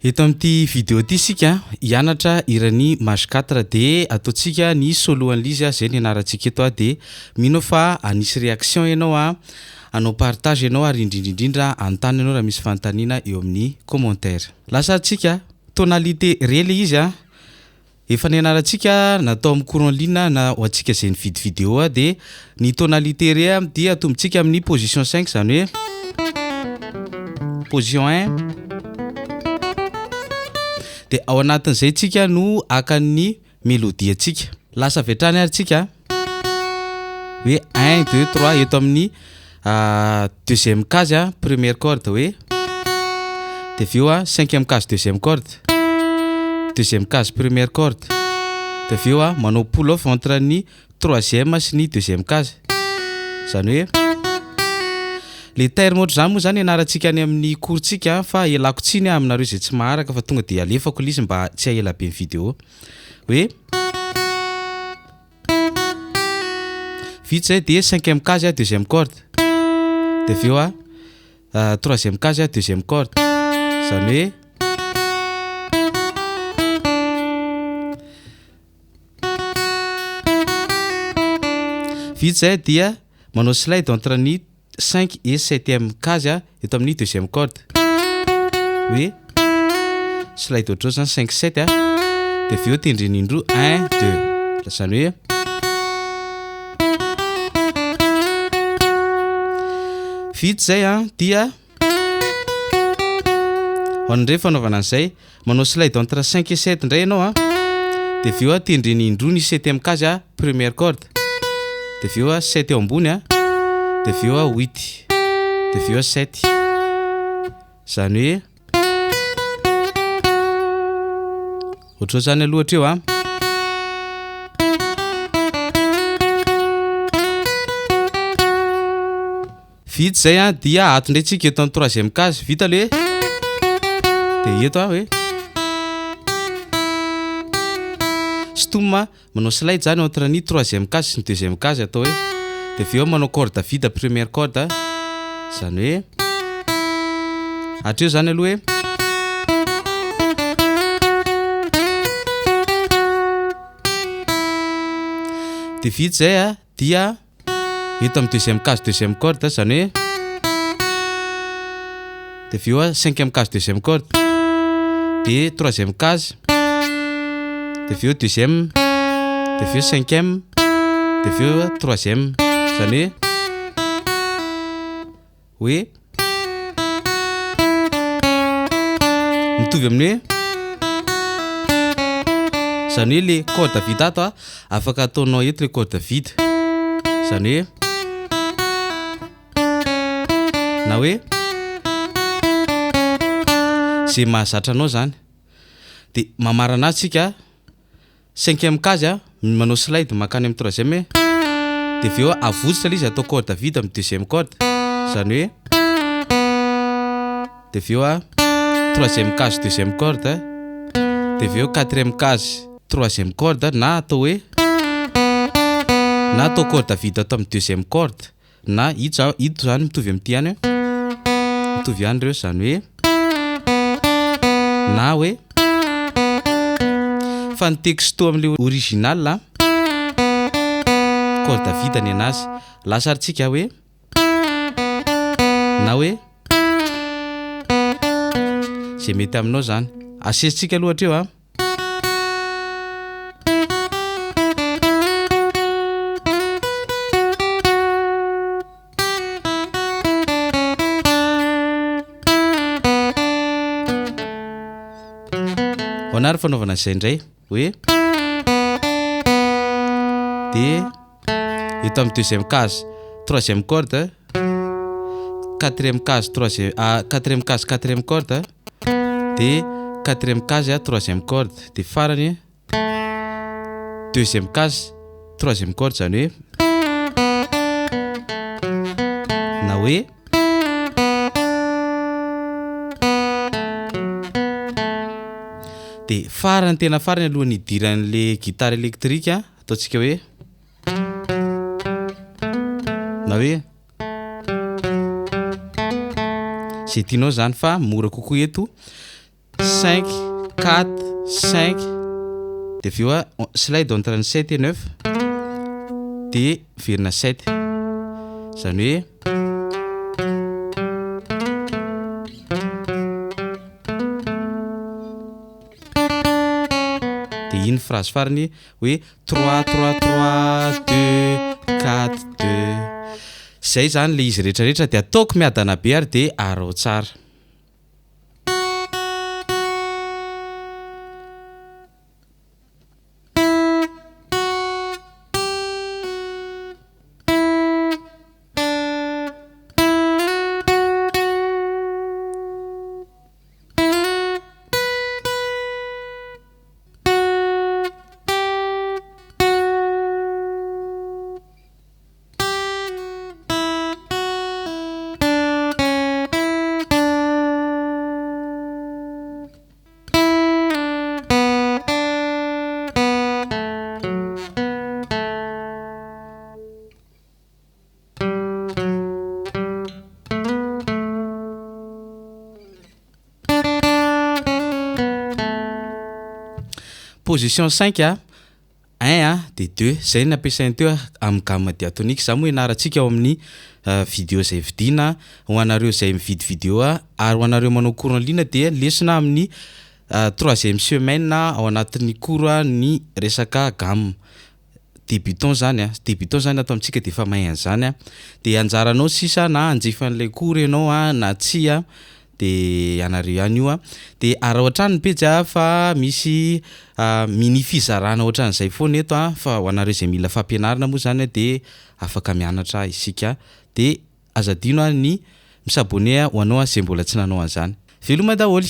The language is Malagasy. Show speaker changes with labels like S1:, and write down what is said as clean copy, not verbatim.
S1: Eto amin'ity vidéo ity sika hianatra irany marche 4 de ataotsika ny soloan'izy zay ny anarantsika eto de mino fa anisy réaction ianao anao partage ianao ary indrindra antany ianao raha misy fanontaniana eo amin'ny commentaire. Lasa tsika tonalité réelle izy efa ny anarantsika natao amin'ny courant ligne na ho antsika zay nividy vidéo de ny tonalité réelle dia atombontsika amin'ny position 5 zany hoe position 1 de ao anatin'izay tsika no akan'ny mélodie atsika. Lasa vetrany ary tsika hoe 1 2 3 eto amin'ny deuxième case première corde hoe de veo cinquième case deuxième corde, deuxième case première corde de veo manao pull off entre ny troisième sy ny deuxième case zany hoe les termes ohatr zany moa zany anarantsika any amin'ny courtsika fa elako tsiny aminareo zay tsy maharaka fa tonga de alefako izy mba tsy ahela be ny vidéo hoe vite zay de cinquième case deuxième corde de veo troisième case deuxième corde zany hoe vite zay dia manao slide entre ny 5 et 7e case eto amin'ny deuxième corde oui slide autre chose 5 7 de veo tendreny indroa 1 2 zany hoe vite zay dia ondray fanaovana an'izay manao slide entre 5 et 7 ndray ianao de veo tendreny indroa ny 7e case première corde de veo 7 eo ambony de veo 8 de veo 7 zany hoe ohatr zany aloha treo vite zay dia ato ndray tsika eto amin'ny troisième case vita le de eto hoe stomma manao slide zany entre ny troisième case sy ny deuxième case atao hoe de veo manao corde vide première corde zany hoe atreo zany aloha hoe de vite zay dia eto amin'ny deuxième case deuxième corde zany hoe de veo cinquième case deuxième corde de troisième case de veo deuxième de veo cinquième de veo troisième zany hoe mitovy amin'ny hoe zany hoe le corde vide ato afaka ataonao eto le corde vide zany hoe na hoe zay mahazatra anao zany de mamarana azy tsika cinquième case manao slide makany amin'ny troisième de veo avotsitra le izy atao corde vide amin'ny deuxième corde zany hoe de veo troisième case deuxième corde de veo quatrième case troisième corde na atao hoe na atao corde vide atao amin'ny deuxième corde na ito zany mitovy amin'ity ihany mitovy ihany reo zany hoe na hoe fa ny texto amin'le original corde vide ny anazy lasa tsika hoe na hoe zay mety aminao zany asesitsika aloha treo honary fanaovana izay indray hoe de eto amin'ny deuxième case troisième corde quatrième case quatrième case quatrième corde de quatrième case troisième corde de farany deuxième case troisième corde zany hoe na hoe de farany tena farany alohan'ny idiran'le guitare électrique ataontsika hoe na hoe zay tianao zany fa mora kokoa eto 5 4 5 dia avy eo a slide entre ny 7 et 9 dia virina 7 zany hoe dia iny phrase farany hoe 3 3 3 2 4 2 zay zany le izy rehetrarehetra dia ataoko miadana be ary dia arao tsara. Position 5 a 1 a dia 2 zay ny ampiasainy teo amin'ny gamme diatonique za moa ianarantsika ao amin'ny vidéo zay vidiana ho anareo zay mividy vidéo ary ho anareo manao cours en ligne dia lesona amin'ny 3e semaine ao anatin'ny cours ny resaka gamme débutant zany débutant zany atao amintsika dia efa mahay an'izany dia anjaranao sisa na anjifan'ilay cours ianao na tsy dia anareo ihany io dia araha ohatrany ny pejy fa misy mini fizarana ohatran'izay foana eto fa ho anareo izay mila fampianarana moa zany dia afaka mianatra isika dia azadino ny misabone ho anao izay mbola tsy nanao an'izany. Veloma daholo.